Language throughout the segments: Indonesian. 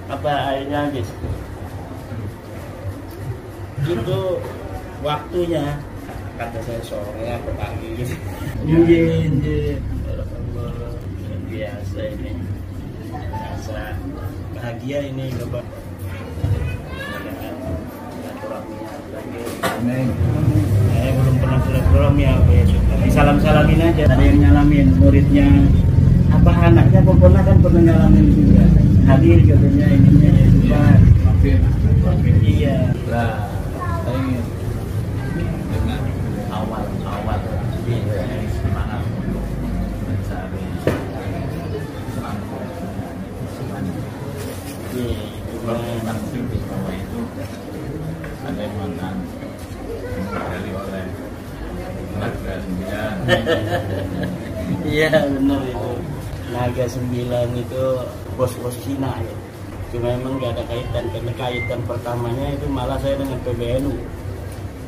Apa airnya habis? Itu waktunya kata saya sore atau pagi gitu. Biasa ini, biasa bahagia ini coba. Belum pernah silaturahmi ya besok. Salam-salamin aja. Ada yang nyalamin muridnya, apa anaknya pokoknya kan pernah nyalamin juga. Hadir katanya ininya ya juga. Iya. Lah, saya ingin dengan awal semangat untuk mencari langsung di bawah itu ada yang mantan dari oleh Naga 9. Iya benar itu. Naga 9 itu bos-bos Cina ya. Cuma memang nggak ada kaitan, karena kaitan pertamanya itu malah saya dengan PBNU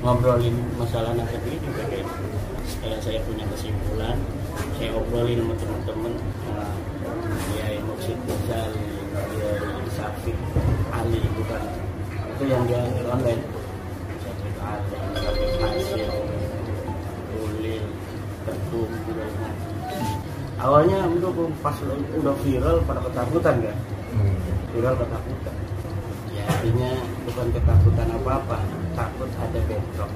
ngobrolin masalah nasab itu juga kayak setelah saya punya kesimpulan, saya obrolin sama teman-teman, ya Mursyid Ghazali, ya Syafiq Ali bukan itu yang dia online, Syafiq Ali, Syafiq Hasil, Ulil, Teguh juga. Awalnya itu pas udah viral pada ketakutan kan. Viral ketakutan. Ya artinya bukan ketakutan apa-apa, takut ada bentrok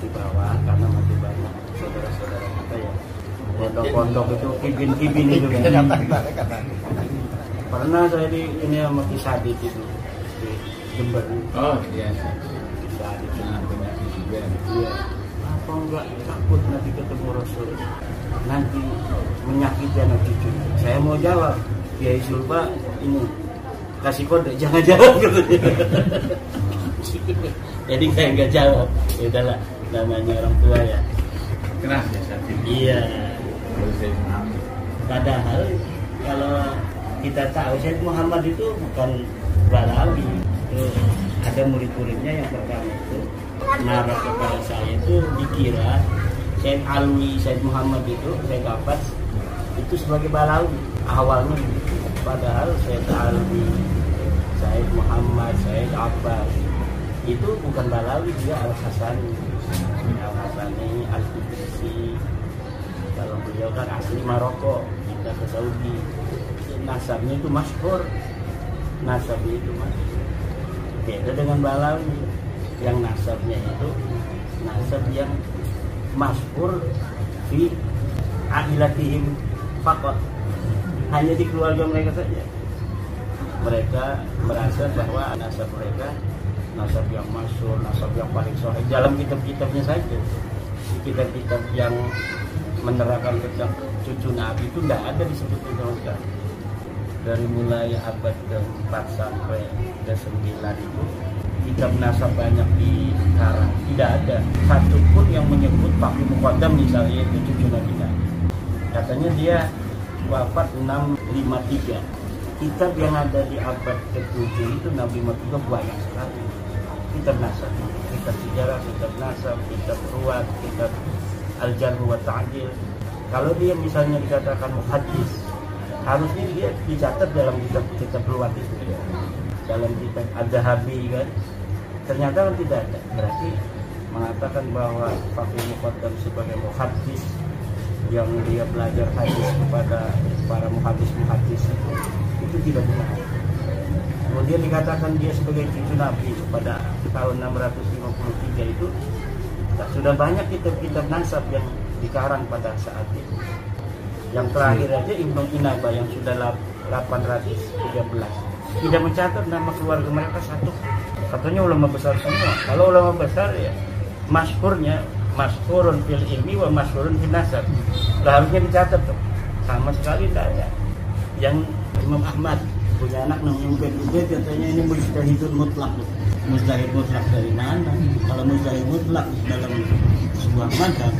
di bawah karena masih banyak saudara-saudara kita ya. Pondok-pondok itu kibin-kibin itu kan. Pernah saya di ini sama Kisadit itu di Jember. Oh iya. Kisadit juga. Iya. Apa enggak takut nanti ketemu Rasul? Nanti menyakiti anak cucu. Saya mau jawab, Kiai Sulfa ini kasih kode jangan jawab gitu. Jadi saya nggak jawab. Ya udahlah, namanya orang tua ya. Keras ya saat ini. Iya. Padahal kalau kita tahu Syed Muhammad itu bukan Balawi. Ada murid-muridnya yang pertama itu marah kepada saya itu dikira Syed Alwi, Syed Muhammad itu Syed Abbas itu sebagai Balawi awalnya, padahal Syed Alwi, Syed Muhammad, Syed Abbas itu bukan Balawi, dia Al-Hasani, Al-Idrisi. Kalau beliau kan asli Maroko, pindah ke Saudi. Nasabnya itu masyhur, nasabnya itu masyhur. Beda dengan Balawi, yang nasabnya itu nasab yang masyhur di ahilatihim faqat, hanya di keluarga mereka saja. Mereka merasa bahwa nasab mereka nasab yang masyhur, nasab yang paling sahih dalam kitab-kitabnya saja. Di kitab-kitab yang menerangkan tentang cucu Nabi itu tidak ada disebutkan sama sekali. Dari mulai abad ke-4 sampai ke-9 itu kitab nasab banyak dikarang, tidak ada satu pun yang menyebut Fakih Muqaddam misalnya itu cucu Nabi. Katanya dia wafat 653. Kitab yang ada di abad ke-7 itu 653 banyak sekali. Kitab nasab, kitab sejarah, kitab nasab, kitab ruwat, kitab al-jarh wa ta'dil. Kalau dia misalnya dikatakan muhaddis, harusnya dia dicatat dalam kitab ruwat itu, dalam kitab Az-Zahabi kan. Ternyata kan tidak ada. Berarti mengatakan bahwa Fakih Muqaddam sebagai muhaddis yang dia belajar hadis kepada para muhaddis itu tidak benar. Kemudian dikatakan dia sebagai cucu Nabi pada tahun 653 itu sudah banyak kitab-kitab nasab yang dikarang pada saat itu. Yang terakhir aja Ibnu Inaba yang sudah 813 tidak mencatat nama keluarga mereka satu. Katanya ulama besar semua. Kalau ulama besar ya masyhurun fil ilmi wa masyhurun fil nasab. Harusnya dicatat tuh. Sama sekali tidak ada. Yang Imam Ahmad punya anak namanya Ubaid, katanya ini mujtahidun mutlak. Mujtahid mutlak dari mana? Kalau mujtahid mutlak dalam sebuah mazhab,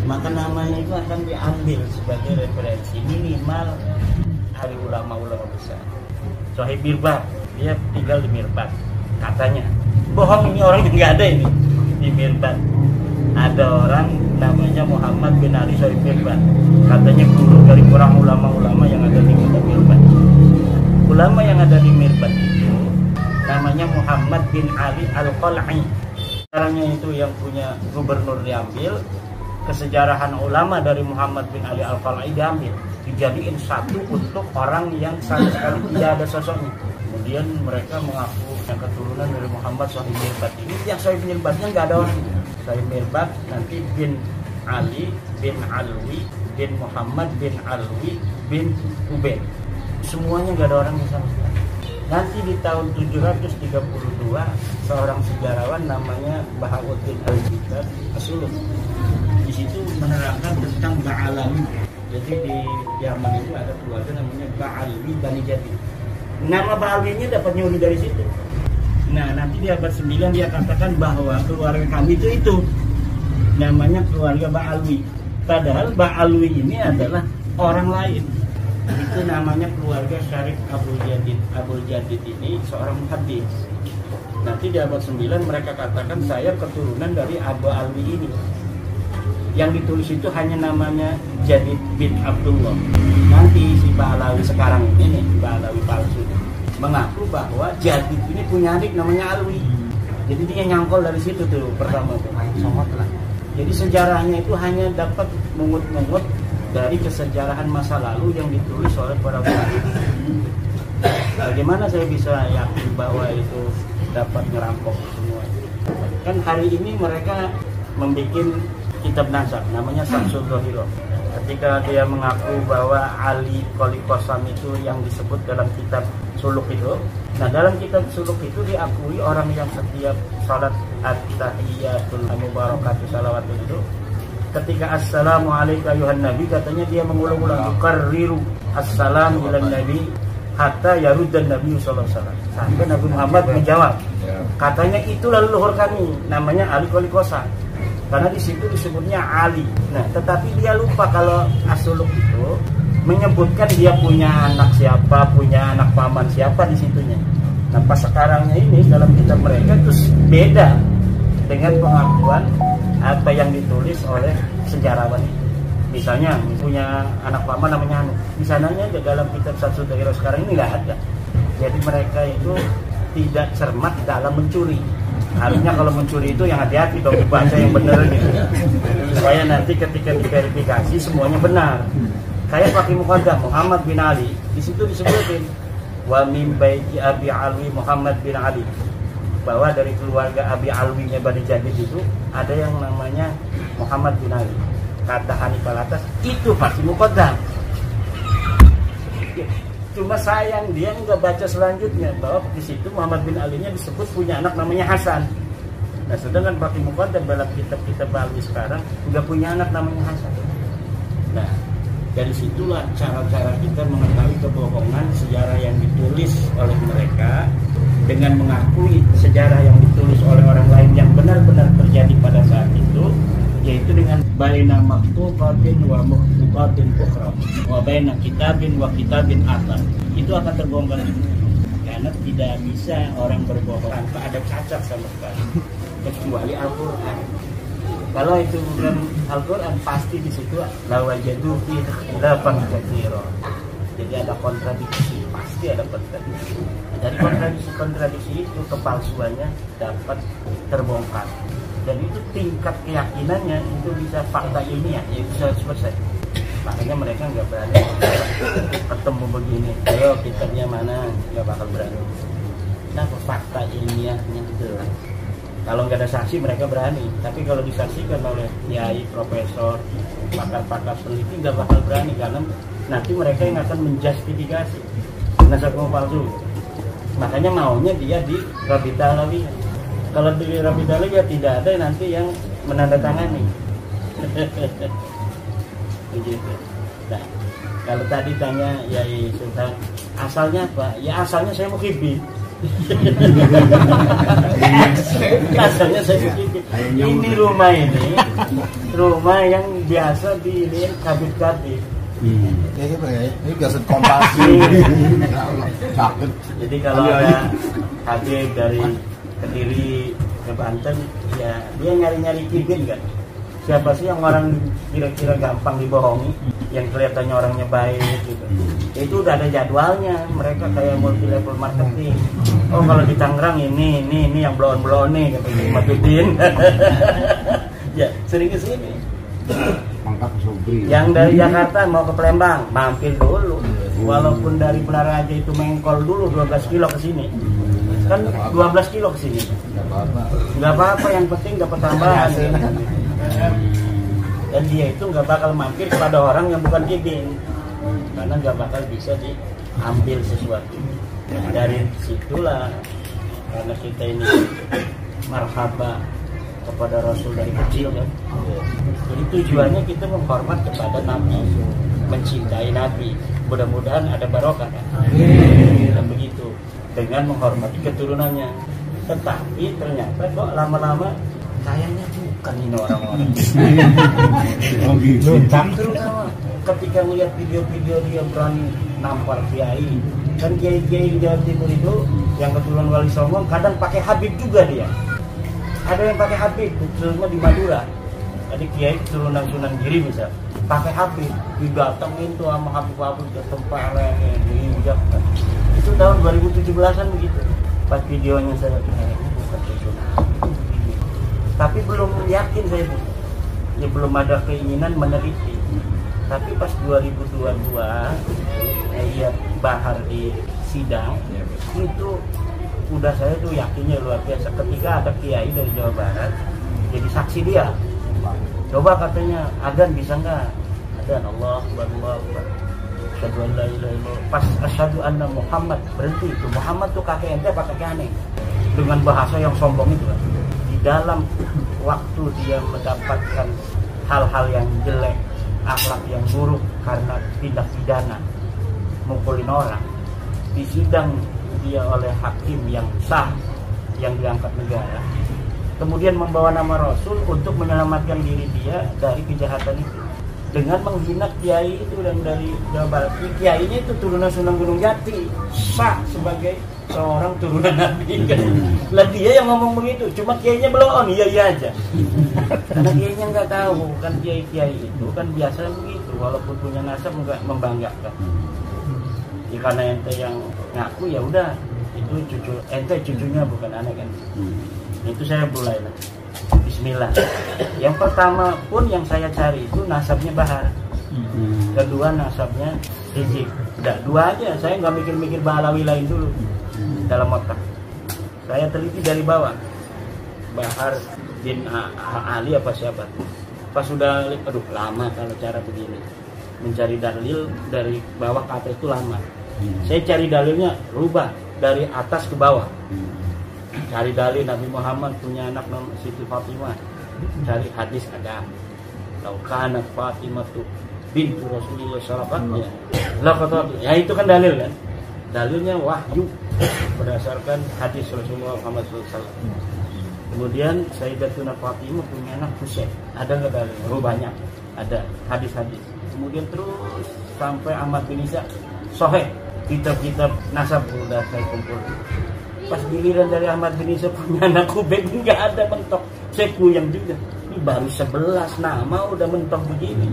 maka namanya itu akan diambil sebagai referensi minimal Hasan. Sohib Mirbat, dia tinggal di Mirbat katanya. Bohong, ini orang yang nggak ada ini di Mirbat. Ada orang namanya Muhammad bin Ali Sohib Mirbat, katanya guru dari orang ulama-ulama yang ada di Mirbat. Ulama yang ada di Mirbat itu namanya Muhammad bin Ali Al-Qal'i. Sejarahnya itu yang punya gubernur diambil, kesejarahan ulama dari Muhammad bin Ali Al-Qal'i diambil, dijadiin satu untuk orang yang sama sekali tidak ada sosoknya. Kemudian mereka mengaku yang keturunan dari Muhammad Sohib Mirbat. Ini yang Sohib Mirbatnya nggak ada orang. Sohib Mirbat nanti bin Ali bin Alwi bin Muhammad bin Alwi bin Ubaid. Semuanya nggak ada orang yang sama sekali. Nanti di tahun 732 seorang sejarawan namanya Bahauddin Al-Jibbar As-Suluk di situ menerangkan tentang Ba'alawi. Jadi di Yaman itu ada keluarga namanya Ba'alwi Bani Jadi. Nama Ba'alwinya dapat nyuri dari situ. Nah, nanti di abad 9 dia katakan bahwa keluarga kami itu namanya keluarga Ba'alwi. Padahal Ba'alwi ini adalah orang lain. Itu namanya keluarga Syarif Abul Jadid. Abul Jadid ini seorang muhaddits. Nanti di abad 9 mereka katakan saya keturunan dari Abu Alwi ini. Yang ditulis itu hanya namanya Jadid bin Abdullah. Nanti si Ba'alawi sekarang ini, Ba'alawi palsu, mengaku bahwa Jadid ini punya adik namanya Alwi. Jadi dia nyangkol dari situ tuh pertama tuh, somot lah. Jadi sejarahnya itu hanya dapat mengut-mengut dari kesejarahan masa lalu yang ditulis oleh para ulama. Bagaimana saya bisa yakin bahwa itu dapat ngerampok semua? Kan hari ini mereka membuat kitab nasab namanya Samsul Dhahirah. Ketika dia mengaku bahwa Ali Qoli Qasam itu yang disebut dalam kitab suluk itu. Nah, dalam kitab suluk itu diakui orang yang setiap salat at-tahiyatul mubarakatuh salawatun itu ketika assalamualaikum ayuhan nabi, katanya dia mengulang-ulang yukarriru assalamu ala nabi hatta yaruddan nabi sallallahu alaihi wasallam, sampai Nabi Muhammad menjawab. Katanya itu leluhur kami namanya Ali Qoli Qasam, karena di situ disebutnya Ali. Nah, tetapi dia lupa kalau As-Suluk itu menyebutkan dia punya anak siapa, punya anak paman siapa di situnya. Nah, pas sekarangnya ini dalam kitab mereka terus beda dengan pengakuan apa yang ditulis oleh sejarawan itu. Misalnya punya anak paman namanya Anu, di sananya dalam kitab Samsul Dhahirah sekarang ini nggak ada. Jadi mereka itu tidak cermat dalam mencuri. Harusnya kalau mencuri itu yang hati-hati dong, dibaca yang benar gitu, supaya nanti ketika diverifikasi semuanya benar. Kayak pakai muqaddam Muhammad bin Ali, di situ disebutin wa min baiti Abi Alwi Muhammad bin Ali, bahwa dari keluarga Abi Alwinya Bani Jadid itu ada yang namanya Muhammad bin Ali. Kata Hanifal atas itu pasti muqaddam. Cuma sayang dia nggak baca selanjutnya bahwa di situ Muhammad bin Ali-nya disebut punya anak namanya Hasan. Nah, sedangkan pakai muqaddam dalam kitab-kitab Alwi sekarang nggak punya anak namanya Hasan. Nah, dari situlah cara-cara kita mengetahui kebohongan sejarah yang ditulis oleh mereka dengan mengakui sejarah yang ditulis oleh orang lain yang benar-benar terjadi pada saat itu, yaitu dengan baina maktubatin wa mukhtubatin ukhra wa baina kitabin wa kitabin akhar. Itu akan terbongkar karena tidak bisa orang berbohong tanpa ada cacat sama sekali, kecuali Al-Quran. Kalau itu bukan Al-Quran, pasti di situ la wajadu fi ikhtilafan katsira. Jadi ada kontradiksi, pasti ada kontradiksi. Dari kontradiksi itu kepalsuannya dapat terbongkar. Dan itu tingkat keyakinannya itu bisa fakta ilmiah, yaitu 100%. Makanya mereka nggak berani ketemu begini. Ayo kitabnya mana? Nggak bakal berani. Nah, fakta ilmiahnya jelas. Kalau nggak ada saksi mereka berani, tapi kalau disaksikan oleh kiai, profesor, pakar-pakar peneliti nggak bakal berani, karena nanti mereka yang akan menjustifikasi nasab palsu. Makanya maunya dia di Rabita Alawi. Kalau di Rabita Alawi ya tidak ada nanti yang menandatangani. Begitu. Nah, kalau tadi tanya Yai Sultan asalnya apa? Ya asalnya saya Mukhibin. Asalnya saya Mukhibin. Ini rumah yang biasa di ini kabit-kabit. Ini gasut kompasi. Sakit. Jadi kalau ada Habib dari Kediri ke Banten, ya dia nyari-nyari kibin kan. Siapa sih yang orang kira-kira gampang dibohongi, yang kelihatannya orangnya baik gitu. Itu udah ada jadwalnya, mereka kayak multi level marketing. Oh kalau di Tangerang ini yang blon nih kata Matuddin. Ya sering kesini. Mangkap Sobri. Yang dari Jakarta mau ke Palembang, mampir dulu. Walaupun dari Pelaraja itu mengkol dulu 12 kilo ke sini. Kan 12 kilo ke sini. Enggak apa-apa, yang penting dapat tambahan. Dan dia itu nggak bakal mampir kepada orang yang bukan kibin, karena nggak bakal bisa diambil sesuatu. Dari situlah, karena kita ini marhaba kepada Rasul dari kecil kan. Jadi tujuannya kita menghormat kepada Nabi, mencintai Nabi. Mudah-mudahan ada barokah kan. Dan begitu dengan menghormati keturunannya. Tetapi ternyata kok lama-lama kayaknya bukan ini orang-orang. Oh gitu. Terutama ketika melihat video-video dia berani nampar kiai. Kan kiai-kiai di Jawa Timur itu yang keturunan Wali Songo kadang pakai Habib juga dia. Ada yang pakai Habib, terutama di Madura. Tadi kiai keturunan Sunan Giri misal, pakai Habib, didatengin tuh sama Habib ke tempat diinjak. Itu tahun 2017an begitu. Pas videonya saya lihat, bukan Sunan. Tapi belum yakin saya, ya belum ada keinginan meneliti. Tapi pas 2022 lihat Bahar di sidang, itu udah saya tuh yakinnya luar biasa. Ketika ada kiai dari Jawa Barat jadi saksi dia, coba katanya adan bisa nggak? Adan Allah Akbar, asyhadu an la ilaha illallah. Pas asyhadu anna Muhammad berhenti itu. Muhammad tuh kakek ente apa kakek aneh? Dengan bahasa yang sombong itu kan. Dalam waktu dia mendapatkan hal-hal yang jelek, akhlak yang buruk karena tindak pidana mukulin orang, di sidang dia oleh hakim yang sah yang diangkat negara, kemudian membawa nama Rasul untuk menyelamatkan diri dia dari kejahatan itu dengan menghina kiai itu dan dari Jawa Barat. Kiainya itu turunan Sunan Gunung Jati, sah sebagai seorang turunan Nabi kan. Lah dia yang ngomong begitu, cuma kiainya belum iya aja. Karena kiainya nggak tahu kan, kiai itu kan biasa begitu, walaupun punya nasab nggak membanggakan. Ya karena ente yang ngaku ya udah itu cucu ente, cucunya bukan anak kan. Itu saya mulai lah. Bismillah. Yang pertama pun yang saya cari itu nasabnya Bahar. Kedua nasabnya Rizik. Udah dua aja, saya nggak mikir-mikir Balawi lain dulu dalam otak. Saya teliti dari bawah. Bahar bin Ali apa siapa? Pas sudah, aduh lama kalau cara begini. Mencari dalil dari bawah ke atas itu lama. Saya cari dalilnya rubah dari atas ke bawah. Cari dalil Nabi Muhammad punya anak nama Siti Fatimah. Cari hadis ada. Laukana Fatimah tuh bintu Rasulullah SAW. Ya itu kan dalil kan. Dalilnya wahyu berdasarkan hadis Rasulullah Muhammad SAW. Kemudian Sayyidatuna Fatimah punya anak Husain. Ada nggak dalil? Rubahnya ada hadis-hadis. Kemudian terus sampai Ahmad bin Isa Soheh, kitab-kitab nasab sudah saya kumpul. Pas giliran dari Ahmad bin Isa punya anak Ubay nggak ada, mentok. Saya kuyang juga. Ini baru 11 nama udah mentok begini.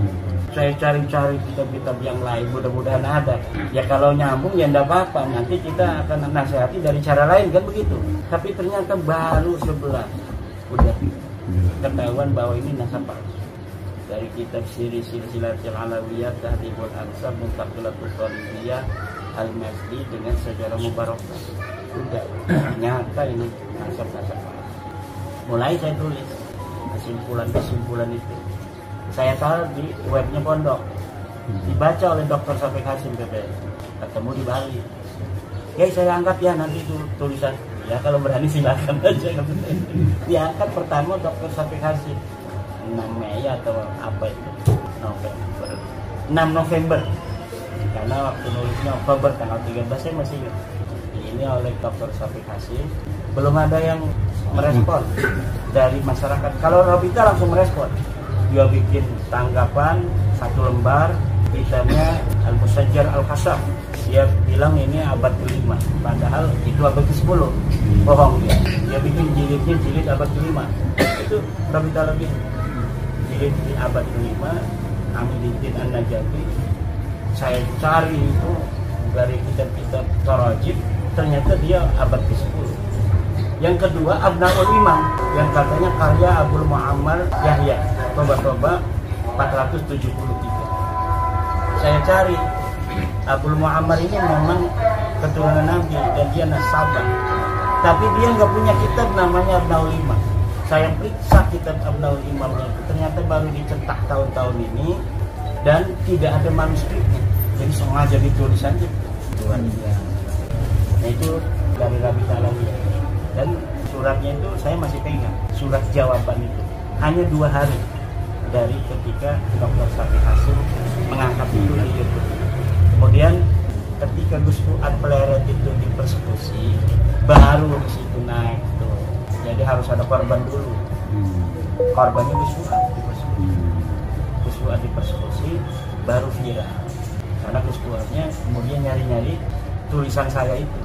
Saya cari-cari kitab-kitab yang lain, mudah-mudahan ada. Ya kalau nyambung ya enggak apa-apa. Nanti kita akan nasihati dari cara lain kan begitu. Tapi ternyata baru 11. Udah ketahuan bahwa ini nasab palsu. Dari kitab Silsilatul Alawiyah, Tahdhibul Ansab, Muntaqilatul Talibiyah, Al-Masdi dengan sejarah Mubarakah. Udah nyata ini nasab-nasab palsu. Mulai saya tulis kesimpulan itu. Saya taruh di webnya pondok, dibaca oleh Dr. Syafiq Hasim PPS, ketemu di Bali. Ya saya angkat ya nanti itu tulisan. Ya kalau berani silakan aja. Diangkat pertama Dr. Syafiq Hasim 6 Mei atau apa itu, 6 November. Karena waktu nulisnya Oktober tanggal 13 saya masih ingat. Ini oleh Dr. Syafiq Hasim. Belum ada yang merespon dari masyarakat. Kalau Robita langsung merespon. Dia bikin tanggapan 1 lembar, kitabnya Al-Musajjar Al-Kasaf. Dia bilang ini abad ke-5, padahal itu abad ke-10. Bohong dia. Dia bikin jilidnya jilid abad ke-5. Itu Rabi Talabi. Jilid di abad ke-5, Amiduddin An-Najafi. Saya cari itu dari kitab-kitab tarajim, ternyata dia abad ke-10. Yang kedua Abnaul Imam, yang katanya karya Abul Muammar Yahya, Toba 473. Saya cari Abul Muammar ini memang keturunan Nabi dan dia nasabah, tapi dia nggak punya kitab namanya Abnaul Imam. Saya periksa kitab Abnaul Imamnya itu, ternyata baru dicetak tahun-tahun ini dan tidak ada manuskripnya, jadi sengaja ditulis saja. Luar biasa. Nah itu dari Rabi Talabi, dan suratnya itu saya masih pegang, surat jawaban itu hanya 2 hari dari ketika Dr. Safi Hasim mengangkat itu di YouTube. Kemudian ketika Gus Fuad Pleret itu dipersekusi, baru di situ naik tuh. Jadi harus ada korban dulu. Korbannya Gus Fuad dipersekusi. Gus Fuad dipersekusi baru viral. Karena Gus Fuadnya kemudian nyari-nyari tulisan saya itu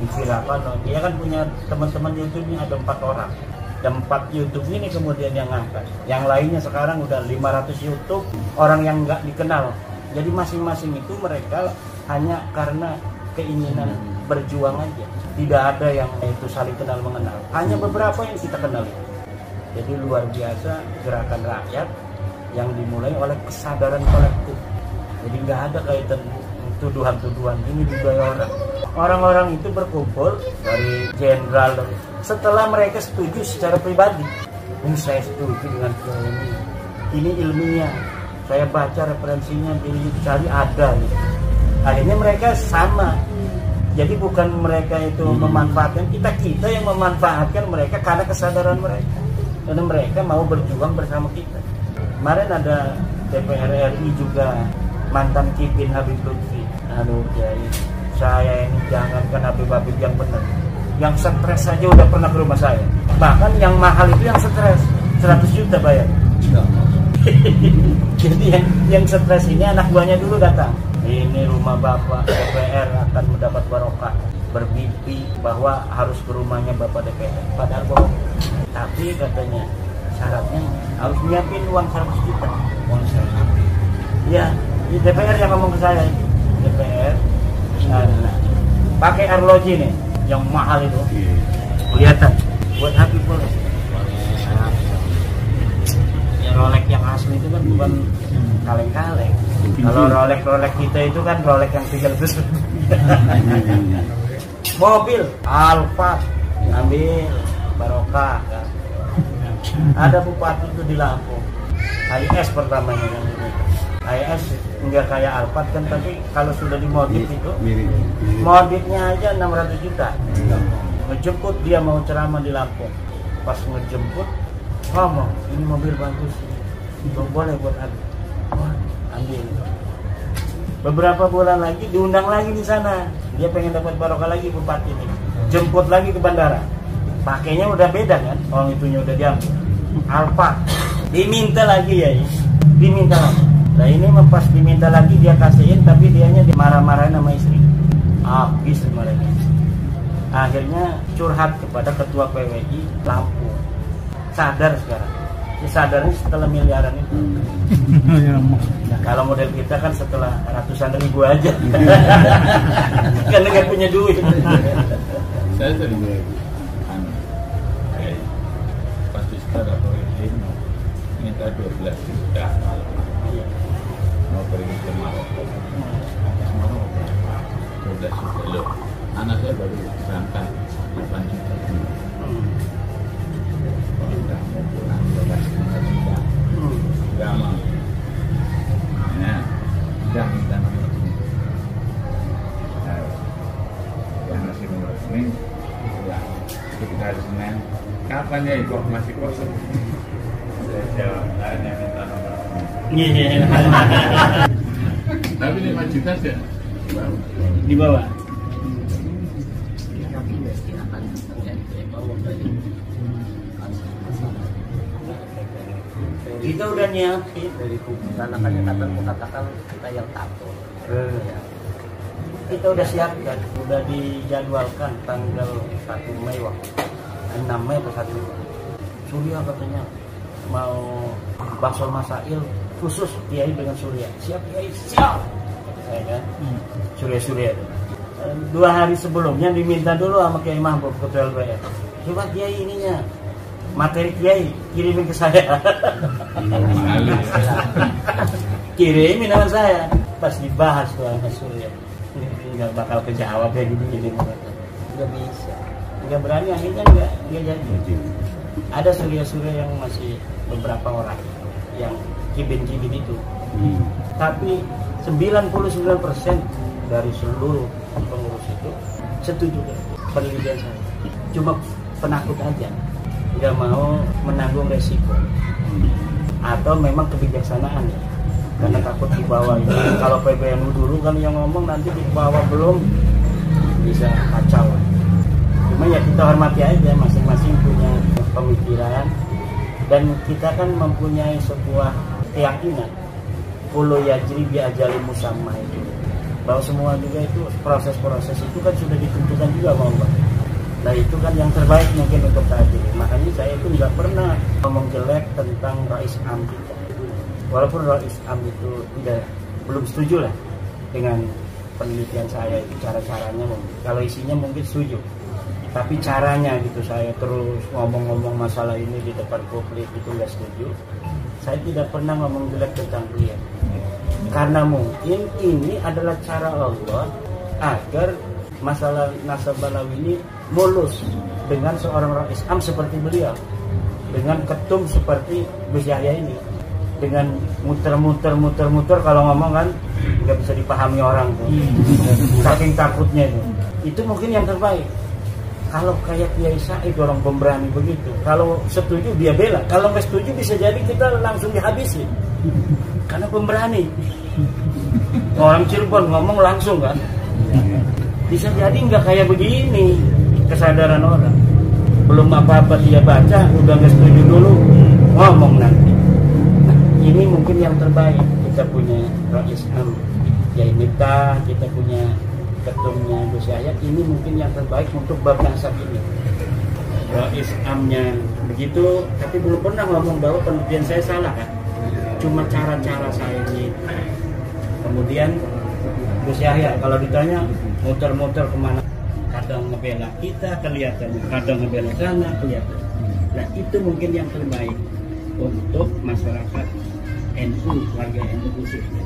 diviralkan. Dia kan punya teman-teman YouTube-nya ada 4 orang. Dan 4 YouTube ini kemudian yang ngangkat. Yang lainnya sekarang udah 500 YouTube orang yang nggak dikenal. Jadi masing-masing itu mereka hanya karena keinginan berjuang aja. Tidak ada yang itu saling kenal mengenal. Hanya beberapa yang kita kenal. Jadi luar biasa gerakan rakyat yang dimulai oleh kesadaran kolektif. Jadi nggak ada kaitan tuduhan-tuduhan ini budaya orang. Orang-orang itu berkumpul dari jenderal. Setelah mereka setuju secara pribadi, ini saya setuju dengan ini ilmiah. Saya baca referensinya, dicari ada gitu. Akhirnya mereka sama. Jadi bukan mereka itu memanfaatkan kita yang memanfaatkan mereka karena kesadaran mereka. Karena mereka mau berjuang bersama kita. Kemarin ada DPR RI juga mantan Kipin Habib Lutfi. Aduh, jadi saya ini jangankan Habib yang benar, yang stres saja udah pernah ke rumah saya. Bahkan yang mahal itu yang stres 100 juta bayar. Jadi yang stres ini anak buahnya dulu datang. Ini rumah Bapak DPR akan mendapat barokah. Bermimpi bahwa harus ke rumahnya Bapak DPR. Padahal bohong. Tapi katanya syaratnya harus nyiapin uang 100 juta. Uang 100 juta. Ya, di DPR yang ngomong ke saya itu. DPR. Nah, pakai arloji nih, yang mahal itu. Kelihatan. Buat Habib boleh. Rolex yang asli itu kan bukan kaleng-kaleng. Kalau Rolex kita itu kan Rolex yang 300 ribu. Mobil Alphard ambil barokah kan. Ada bupati itu di Lampung, HIS pertamanya kan. HIS enggak kayak Alphard kan, tapi kalau sudah dimodif itu modifnya aja 600 juta. Ngejemput dia mau ceramah di Lampung, pas ngejemput ngomong, ini mobil bagus, boleh buat ambil. Beberapa bulan lagi diundang lagi di sana, dia pengen dapat barokah lagi bupati ini, jemput lagi ke bandara, pakainya udah beda kan, orang itunya udah diambil, Alphard, diminta lagi ya, diminta lagi. Nah ini pas diminta lagi dia kasihin, tapi dianya dimarah-marahin sama istri, habis mereka. Akhirnya curhat kepada ketua PWI Lampung. Sadar sekarang, sadarnya setelah miliaran itu. Nah, kalau model kita kan setelah ratusan ribu aja, karena nggak punya duit. Saya tadi pasti setelah ini minta 12 juta mau pergi ke Maroko. 12 juta loh. Anak saya baru berangkat 8 juta. Udah mau pulang 12 juta. Gak mau. Nah, udah minta nomor resmi. Yang masih nomor resmi, ya sekitar Senin. Kapan ya ibu masih kosong? Saya jawab, hanya minta nomor resmi. Tapi 5 juta sih Di bawah. Kita udah nyiapin dari kubu karena katakan kita yang tato. Ya. Kita udah siapkan, udah dijadwalkan tanggal 1 Mei waktu 6 Mei atau 1 Mei. Surya katanya mau bakso masail khusus Kiai dengan Surya. Siap Kiai, siap. Saya kan Surya. 2 hari sebelumnya diminta dulu sama Kiai Mahbub ketua LBR. Coba Kiai ininya materi Kiai kirimin ke saya. Kirimin sama saya. Pas dibahas tuh sama Surya. Nggak bakal kejawab ya gini. Nggak bisa. Nggak berani, akhirnya nggak jadi. Ada surya-surya yang masih beberapa orang yang kibin-kibin itu. Tapi 99% dari seluruh pengurus itu setuju penelitian saya. Cuma penakut aja, nggak mau menanggung resiko. Atau memang kebijaksanaan ya, karena takut dibawa itu. Kalau PBNU dulu kan yang ngomong, nanti dibawa belum bisa kacau. Cuma ya kita hormati aja, masing-masing punya pemikiran, dan kita kan mempunyai sebuah keyakinan kulo yajri bi ajali musamma itu, bahwa semua juga itu proses-proses itu kan sudah ditentukan juga sama Allah. Nah itu kan yang terbaik mungkin untuk saat ini. Makanya saya itu nggak pernah ngomong jelek tentang Rais Am kita, walaupun Rais Am itu belum setuju lah dengan penelitian saya itu, cara-caranya mungkin. Kalau isinya mungkin setuju, tapi caranya gitu, saya terus ngomong-ngomong masalah ini di depan publik itu nggak setuju. Saya tidak pernah ngomong jelek tentang beliau, karena mungkin ini adalah cara Allah agar masalah nasab balawi ini mulus dengan seorang Rais Am seperti beliau, dengan ketum seperti Gus Yahya ini, dengan muter-muter kalau ngomong kan nggak bisa dipahami orang tuh, saking takutnya itu mungkin yang terbaik. Kalau kayak Kiai Said orang pemberani begitu, kalau setuju dia bela, kalau nggak setuju bisa jadi kita langsung dihabisin karena pemberani. Orang Cirebon ngomong langsung kan, bisa jadi nggak kayak begini kesadaran orang. Belum apa-apa dia baca udah nggak setuju dulu ngomong nanti. Nah, ini mungkin yang terbaik. Kita punya Rais Am Yai Miftah, kita punya ketumnya Gus Yahya, ini mungkin yang terbaik untuk bab nasab ini. Rais Amnya begitu, tapi belum pernah ngomong bahwa penelitian saya salah kan, cuma cara-cara saya ini. Kemudian Gus Yahya kalau ditanya muter-muter kemana, kadang ngebela kita kelihatan, kadang ngebela sana kelihatan. Nah itu mungkin yang terbaik untuk masyarakat NU, warga NU khususnya,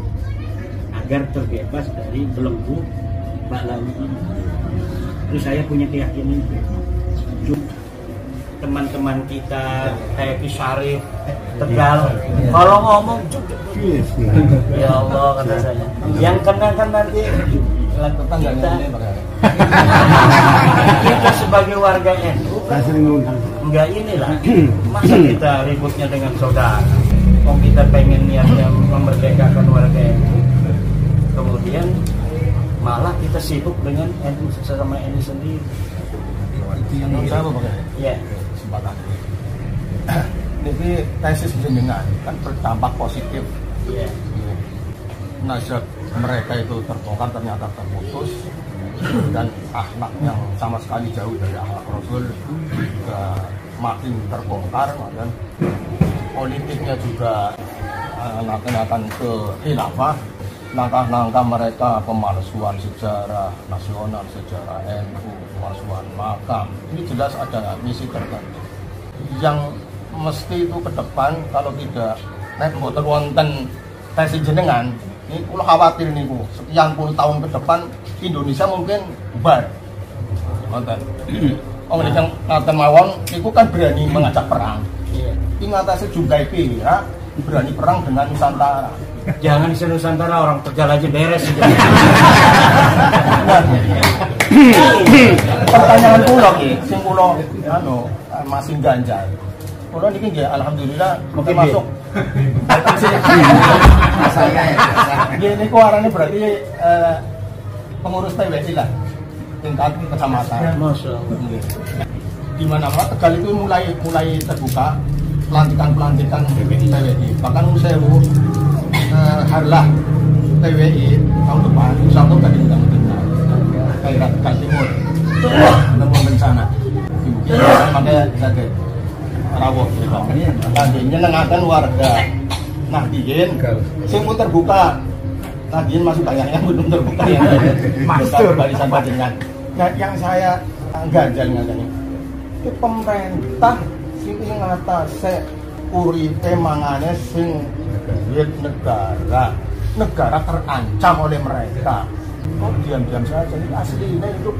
agar terbebas dari belenggu Balawi ini. Terus saya punya keyakinan itu. Teman-teman kita kayak Ki Syarif Tegal, kalau ngomong ya Allah kata saya, yang kena kan nanti kita sebagai warga NU enggak inilah, masa kita ributnya dengan saudara. Kita pengen niatnya memerdekakan warga NU, kemudian malah kita sibuk dengan NU sesama NU sendiri. Yang saya pakai ya kesempatan ini tesis jenengan kan berdampak positif. Ya. Nasab mereka itu terbongkar, ternyata terputus, dan akhlak yang sama sekali jauh dari akhlak Rasul juga makin terbongkar, dan politiknya juga akan ke khilafah. Langkah-langkah mereka pemalsuan sejarah nasional, sejarah NU, pemalsuan makam, ini jelas ada misi tertentu yang mesti itu ke depan. Kalau tidak nek mboten wonten tesis jenengan, ini kula khawatir niku sekian puluh tahun ke depan Indonesia mungkin bubar. Wonten. Oh nek ngaten mawon niku kan berani mengajak perang. Iya. Iki ngatasi jumlah ya, berani perang dengan Nusantara. Jangan di Nusantara, orang Tegal aja beres. Pertanyaan kula ki, sing kula masih ganjal. Kula niki nggih alhamdulillah mungkin masuk. Saya. Nggih niku arane berarti pengurus PWI lah. Tingkat kecamatan. Masyaallah. Di mana-mana Tegal itu mulai terbuka pelantikan PWI. Bahkan sewu harlah PWI tahun depan satu tadi undang kayak Timur nemu bencana ibu kita pakai sate rawuh tadi nyenengkan warga. Nah diin sing pun terbuka tadi masih banyak yang belum terbuka ya master barisan panjenengan. Nah yang saya ganjal ngatanya itu pemerintah sing ngatasi uripe mangane sing duit negara terancam oleh mereka. Kok diam-diam saja ini aslinya itu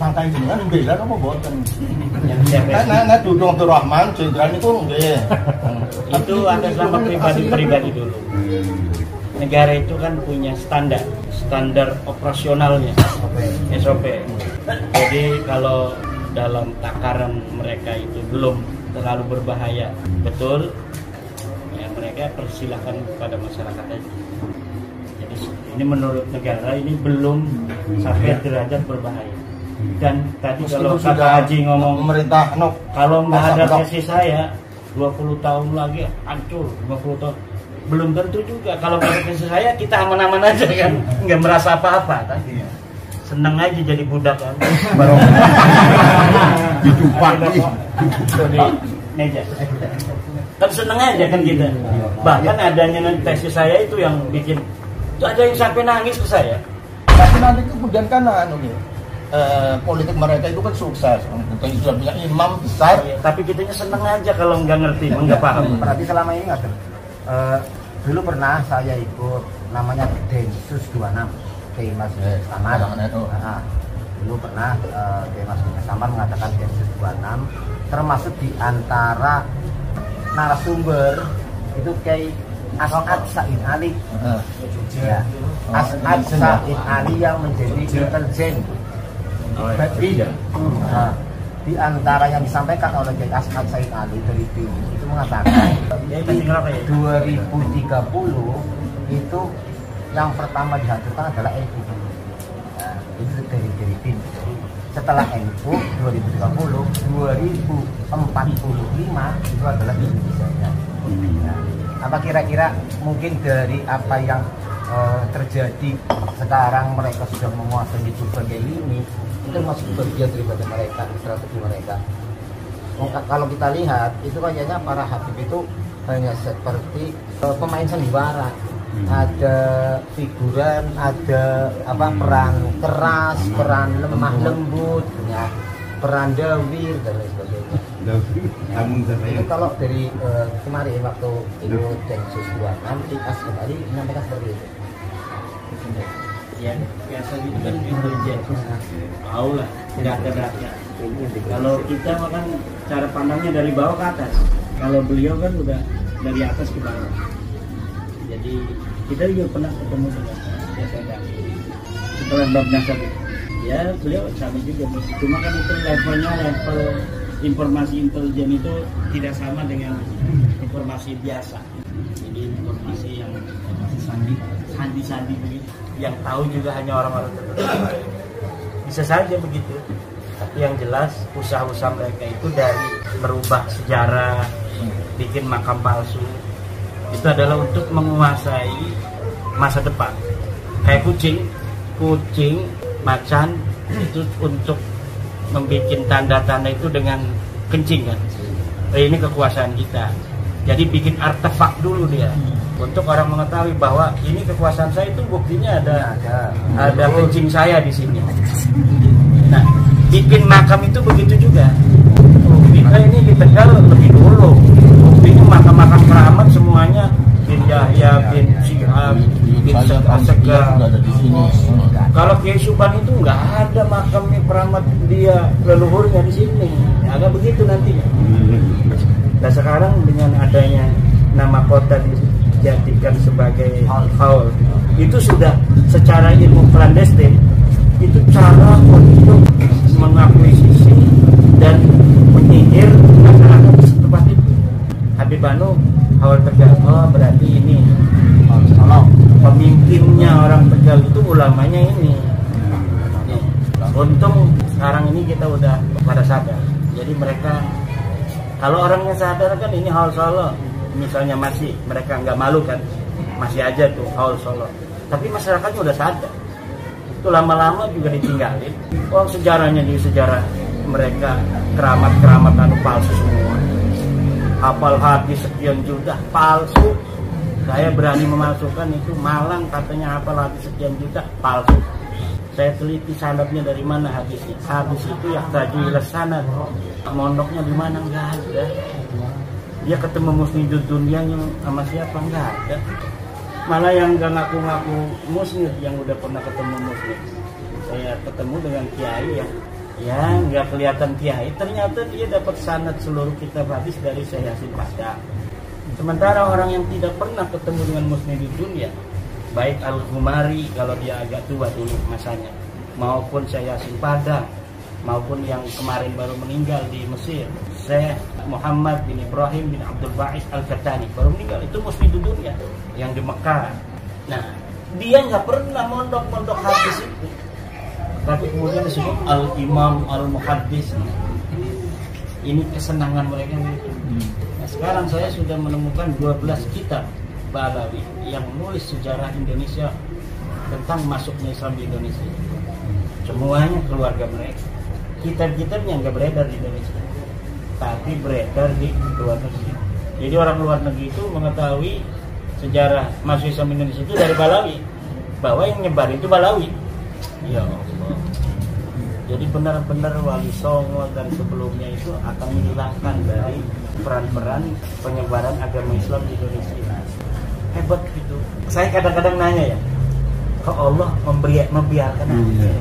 langkah jenengan bela apa boten? Nah Dudung Abdul Rahman jenderal itu nggih. Itu atas nama pribadi dulu. Negara itu kan punya standar operasionalnya, SOP. Jadi kalau dalam takaran mereka itu belum terlalu berbahaya, betul, ya mereka persilahkan kepada masyarakat aja. Jadi ini menurut negara ini belum sampai derajat berbahaya. Dan tadi kalau kata Haji ngomong pemerintah kalau nggak ada tesis saya 20 tahun lagi hancur, 50 tahun belum tentu juga. Kalau nggak ada tesis saya kita aman-aman aja kan, nggak merasa apa-apa tadi. Seneng aja jadi budak kan. Hidup pagi. Di meja. Kan seneng aja kan kita. Bahkan adanya tesis saya itu yang bikin itu ada yang sampai nangis ke saya. Tapi nanti kemudian kan politik mereka itu kan sukses. Mungkin sudah punya imam besar. Tapi kitanya seneng aja kalau nggak ngerti, nggak paham. Berarti selama ini nggak dulu pernah saya ikut namanya Densus 26 ke Mas Samar. Dulu pernah ke Mas Samar mengatakan Densus 26 termasuk di antara narasumber itu kayak As'ad Said Ali. Ya. As'ad Said Ali yang menjadi intelijen. Di antara yang disampaikan oleh As'ad Said Ali dari BIN itu mengatakan 2030 itu yang pertama dihancurkan adalah NU. Nah, itu dari BIN. Setelah NU 2030, 2045 itu adalah Indonesia. Nah, apa kira-kira mungkin dari apa yang terjadi sekarang mereka sudah menguasai di berbagai lini itu masih bagian daripada mereka, strategi mereka. Kalau kita lihat itu kayaknya para Habib itu hanya seperti pemain sandiwara. Ada figuran, ada peran keras, peran lemah lembut, peran dawir dan lain sebagainya. Itu kalau dari kemarin waktu ikut Densus 26 As'ad Ali menyampaikan seperti itu. Ya biasa gitu kan intelijen, tahu lah data-data. Kalau kita makan cara pandangnya dari bawah ke atas, kalau beliau kan udah dari atas ke bawah. Jadi kita juga pernah ketemu dengan Jasada setelah bab nasab. Ya beliau sama juga, cuma kan itu levelnya level informasi intelijen itu tidak sama dengan informasi biasa. Jadi informasi yang sandi begitu, yang tahu juga hanya orang-orang tertentu. Bisa saja begitu. Tapi yang jelas usaha-usaha mereka itu dari merubah sejarah, bikin makam palsu, itu adalah untuk menguasai masa depan. Kayak kucing, macan itu untuk membuat tanda-tanda itu dengan kencing kan. Ini kekuasaan kita. Jadi bikin artefak dulu dia untuk orang mengetahui bahwa ini kekuasaan saya, itu buktinya ada kencing saya di sini. Nah, bikin makam itu begitu juga. Kita ini di Tegal lebih dulu. Buktinya makam-makam keramat semuanya bin Yahya, bin Syihab, bin Asegaf. Kalau Kiai Subhan itu nggak ada makamnya keramat dia leluhurnya di sini. Agak begitu nantinya. Nah sekarang dengan adanya nama kota dijadikan sebagai haul, itu sudah secara ilmu clandestin, itu cara untuk mengakuisisi dan menyihir masyarakat di tempat itu. Habib Banu haul Tegal, oh berarti ini pemimpinnya orang Tegal itu ulamanya ini. Untung sekarang ini kita udah pada sadar. Jadi mereka Kalau orangnya sadar kan ini haul Solo, misalnya masih mereka nggak malu kan, masih aja tuh haul Solo. Tapi masyarakatnya udah sadar. Itu lama-lama juga ditinggalin. Oh, sejarahnya di sejarah mereka keramat-keramat anu palsu semua. Hafal hadis sekian juta palsu. Saya berani memasukkan itu Malang katanya hafal hadis sekian juta palsu. Saya teliti sanadnya dari mana hadisnya. Hadis itu ya tajwid sanad. Mondoknya di mana nggak ada. Dia ketemu musnidud dunyanya sama siapa nggak ada. Malah yang nggak ngaku-ngaku musnid yang udah pernah ketemu musnid. Saya ketemu dengan kiai yang nggak kelihatan kiai. Ternyata dia dapat sanad seluruh kitab hadis dari Syekh Yasin Padang. Sementara orang yang tidak pernah ketemu dengan musnidud dunya, baik Al-Ghumari kalau dia agak tua dulu masanya, maupun Syekh Yasin Padang, maupun yang kemarin baru meninggal di Mesir, Syekh Muhammad bin Ibrahim bin Abdul Ba'is Al-Katani baru meninggal, itu musnidud dunya yang di Mekah. Nah, dia nggak pernah mondok hadis itu, tapi kemudian disebut Al-Imam Al-Muhaddis. Ini kesenangan mereka gitu. Nah, sekarang saya sudah menemukan 12 kitab Balawi yang menulis sejarah Indonesia tentang masuknya Islam di Indonesia. Semuanya keluarga mereka. Kitab-kitabnya nggak beredar di Indonesia, tapi beredar di luar negeri. Jadi orang luar negeri itu mengetahui sejarah masuk Islam Indonesia itu dari Balawi, bahwa yang nyebar itu Balawi. Ya Allah. Jadi benar-benar Wali Songo dan sebelumnya itu akan menghilangkan dari peran-peran penyebaran agama Islam di Indonesia. Hebat gitu. Saya kadang-kadang nanya ya, kok Allah membiarkan aja?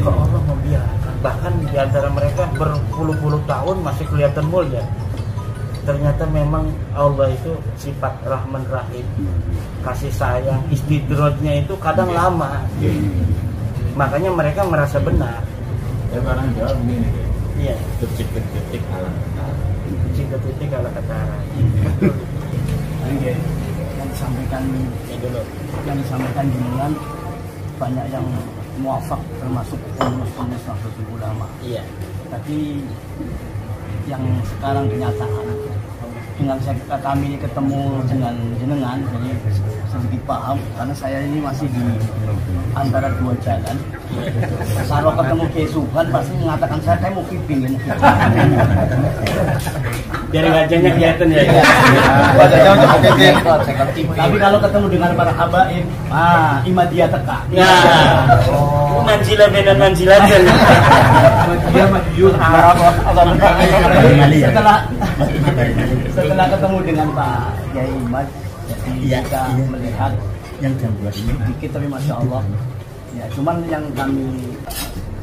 Kok Allah membiarkan? Bahkan di antara mereka berpuluh-puluh tahun masih kelihatan mulia. Ternyata memang Allah itu sifat Rahman Rahim, kasih sayang, istidrojnya itu kadang lama. Makanya mereka merasa benar. Ya orang jawab begini, iya, detik-detik ala ketara. Detik-detik ala ketara. Yang disampaikan dulu, yang disampaikan jenengan banyak yang muafak, termasuk penulis Nahdlatul Ulama. iya. Tapi yang sekarang kenyataan dengan kami ketemu dengan jenengan, jadi sedikit paham karena saya ini masih di antara dua jalan. Kalau ketemu Kiai Subhan pasti mengatakan saya mau kiping. Dari wajahnya kelihatan ya. Wajahnya untuk kiping. Tapi kalau ketemu dengan para habaib, Imadiyah teka. Nah, manjilah benar manjilah kan. Setelah ketemu dengan Pak Kiai Imad, jadi kita melihat yang jam 2 ini sedikit tapi Masya Allah ya, cuman yang kami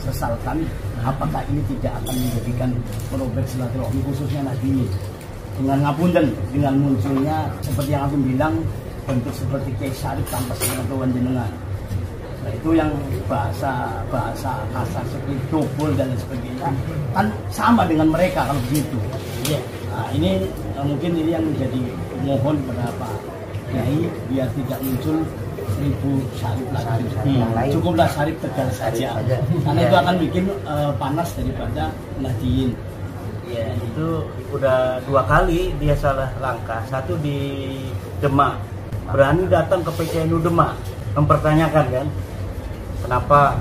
sesalkan apakah ini tidak akan menjadikan merobek silaturahmi khususnya Nahdliyin dengan ngapunten, dengan munculnya seperti yang aku bilang bentuk seperti Kiai Syarif tanpa sepengetahuan jenengan. Nah itu yang bahasa kasar seperti dobol dan sebagainya kan sama dengan mereka kalau begitu. Nah ini mungkin ini yang menjadi mohon kepada Pak Kiai biar tidak muncul 1000 Syarif lagi. Cukuplah Syarif Tegal saja. Karena itu akan bikin panas daripada Nahdliyin. Ya itu udah 2 kali dia salah langkah. Satu di Demak, berani datang ke PCNU Demak mempertanyakan kan, kenapa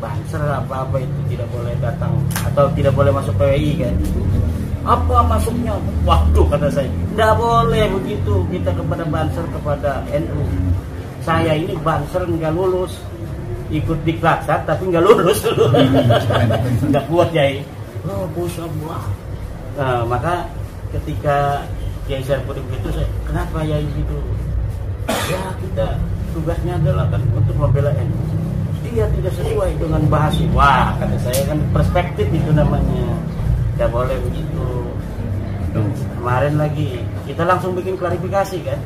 Banser apa-apa itu tidak boleh datang atau tidak boleh masuk PWI kan? Apa masuknya? Waduh kata saya, tidak boleh begitu kita kepada Banser, kepada NU. Saya ini Banser nggak lulus, ikut di Klaksat tapi nggak lulus, nggak kuat ya. Oh pusat buah. Nah, maka ketika Kiai Syarifudin begitu, saya kenapa ya itu? Ya kita tugasnya adalah kan untuk membela NU. Dia tidak sesuai dengan bahasa. Wah kata saya kan perspektif itu namanya. Tidak boleh begitu. Kemarin lagi kita langsung bikin klarifikasi kan,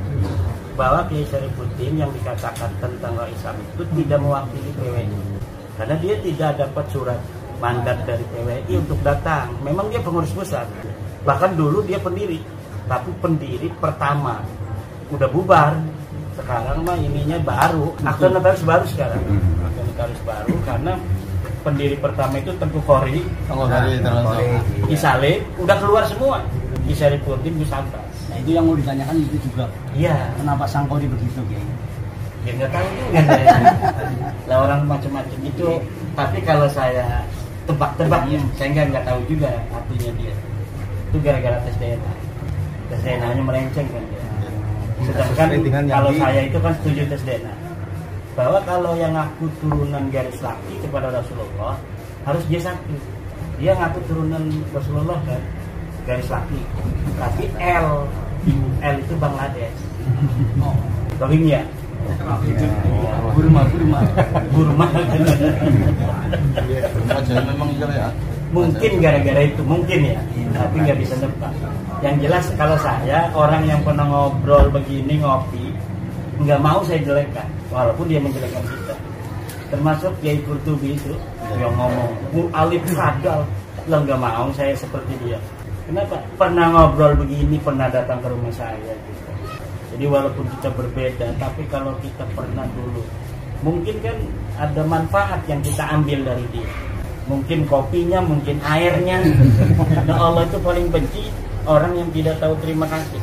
bahwa Kiai Syarifudin yang dikatakan tentang Islam itu tidak mewakili PWI karena dia tidak dapat surat mandat dari PWI untuk datang. Memang dia pengurus besar, bahkan dulu dia pendiri, tapi pendiri pertama udah bubar. Sekarang mah ininya baru, akte notaris baru sekarang, akte notaris baru karena pendiri pertama itu Tengku Khori, Isale, udah keluar semua. Isale Purdin, Gus Hanta. Nah itu yang mau ditanyakan itu juga. Iya. Kenapa Sang Khori begitu, Kiai? Ya nggak tahu juga lah orang macam-macam itu. Tapi kalau saya tebak-tebak ya, saya nggak tahu juga artinya dia. Itu gara-gara tes DNA. Tes DNA-nya melenceng kan dia. Sedangkan kalau saya itu kan setuju tes DNA. Bahwa kalau yang ngaku turunan garis laki kepada Rasulullah harus dia satu. Dia ngaku turunan Rasulullah kan garis laki. Tapi L itu Bangladesh. Rohingya. Burma. Jadi memang iya ya. Mungkin gara-gara itu, mungkin ya, tapi nggak bisa nebak. Yang jelas kalau saya orang yang pernah ngobrol begini ngopi, nggak mau saya jelekkan, walaupun dia menjelekkan kita. Termasuk Kiai Qurtubi itu yang ngomong alif sadal, lo nggak mau saya seperti dia. Kenapa? Pernah ngobrol begini, pernah datang ke rumah saya gitu. Jadi walaupun kita berbeda, tapi kalau kita pernah dulu, mungkin kan ada manfaat yang kita ambil dari dia. Mungkin kopinya, mungkin airnya. Nah Allah itu paling benci orang yang tidak tahu terima kasih.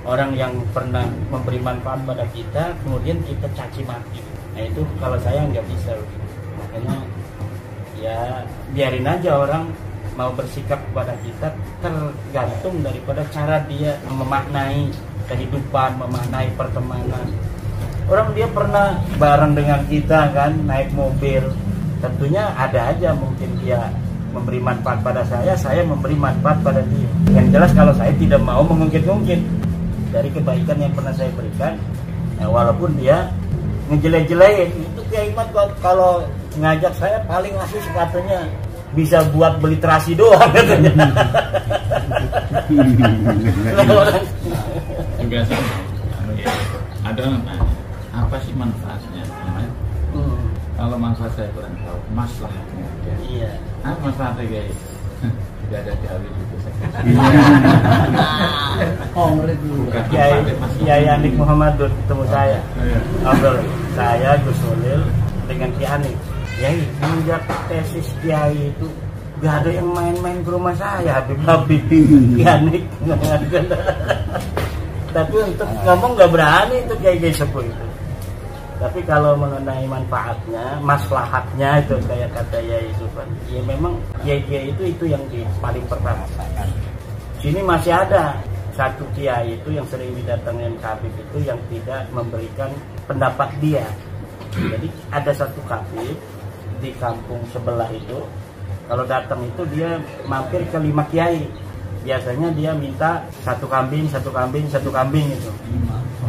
Orang yang pernah memberi manfaat pada kita, kemudian kita caci maki. Nah itu kalau saya nggak bisa. Makanya ya biarin aja orang mau bersikap kepada kita, tergantung daripada cara dia memaknai kehidupan, memaknai pertemanan. Orang dia pernah bareng dengan kita kan, naik mobil. Tentunya ada aja mungkin dia memberi manfaat pada saya memberi manfaat pada dia. Yang jelas kalau saya tidak mau mengungkit-ungkit dari kebaikan yang pernah saya berikan, ya, walaupun dia ngejelek-jelekin. Itu Kiai Imat kalau ngajak saya paling ngasih sepatunya bisa buat beli terasi doang katanya. Juga sama. Ada apa sih manfaatnya? Kalau manfaat saya kurang tahu, masalahnya. Iya. Apa masalahnya guys? Tidak ada jawab itu saya. Oh, ngeri dulu. Kiai Anik Muhammadun ketemu saya. Ngobrol saya Gus Solil dengan Kiai Anik. Kiai, sejak tesis Kiai itu gak ada yang main-main ke rumah saya, Habib Kiai Anik. Tapi untuk ngomong gak berani itu Kiai sepuh itu. Tapi kalau mengenai manfaatnya, maslahatnya itu kayak kata Yai Sufan, ya memang kiai-kiai itu yang paling pertama. Sini masih ada satu kiai itu yang sering didatangin Habib itu yang tidak memberikan pendapat dia. Jadi ada satu Habib di kampung sebelah itu, kalau datang itu dia mampir ke 5 kiai. Biasanya dia minta satu kambing itu.